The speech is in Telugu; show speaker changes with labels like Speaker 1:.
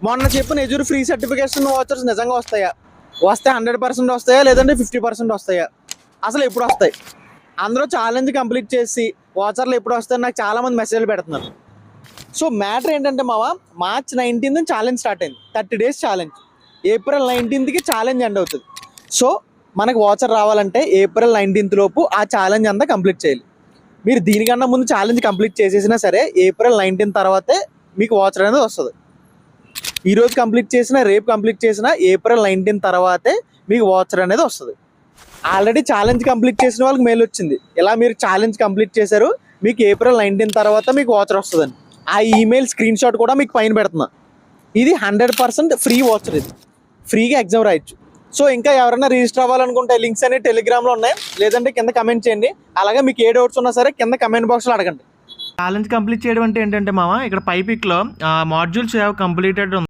Speaker 1: మొన్న చెప్పిన ఎజూర్ ఫ్రీ సర్టిఫికేషన్ వాచర్స్ నిజంగా వస్తాయా? వస్తే 100% వస్తాయా, లేదంటే 50% వస్తాయా? అసలు ఎప్పుడు వస్తాయి? అందరూ ఛాలెంజ్ కంప్లీట్ చేసి వాచర్లు ఎప్పుడు వస్తాయని నాకు చాలామంది మెసేజ్లు పెడుతున్నారు. సో మ్యాటర్ ఏంటంటే మార్చ్ 19 ఛాలెంజ్ స్టార్ట్ అయింది. 30 days ఛాలెంజ్. ఏప్రిల్ 19కి ఛాలెంజ్ ఎండ్ అవుతుంది. సో మనకు వాచర్ రావాలంటే ఏప్రిల్ 19 లోపు ఆ ఛాలెంజ్ అంతా కంప్లీట్ చేయాలి. మీరు దీనికన్నా ముందు ఛాలెంజ్ కంప్లీట్ చేసేసినా సరే ఏప్రిల్ 19 తర్వాతే మీకు వాచర్ అనేది వస్తుంది. ఈరోజు కంప్లీట్ చేసినా రేపు కంప్లీట్ చేసినా ఏప్రిల్ 19 తర్వాతే మీకు వాచర్ అనేది వస్తుంది. ఆల్రెడీ ఛాలెంజ్ కంప్లీట్ చేసిన వాళ్ళకి మెయిల్ వచ్చింది, ఇలా మీరు ఛాలెంజ్ కంప్లీట్ చేశారు, మీకు ఏప్రిల్ 19 తర్వాత మీకు వాచర్ వస్తుందని. ఆ ఈమెయిల్ స్క్రీన్ షాట్ కూడా మీకు పైన పెడుతున్నా. ఇది 100% ఫ్రీ వాచర్. ఇది ఫ్రీగా ఎగ్జామ్ రాయొచ్చు. సో ఇంకా ఎవరైనా రిజిస్టర్ అవ్వాలనుకుంటే లింక్స్ అనేవి టెలిగ్రామ్లో ఉన్నాయి, లేదంటే కింద కమెంట్ చేయండి. అలాగే మీకు ఏ డౌట్స్ ఉన్నా సరే కింద కమెంట్ బాక్స్లో అడగండి.
Speaker 2: ఛాలెంజ్ కంప్లీట్ చేయడం అంటే ఏంటంటే ఇక్కడ పైపిక్లో మాడ్యూల్స్ హ్యావ్ కంప్లీటెడ్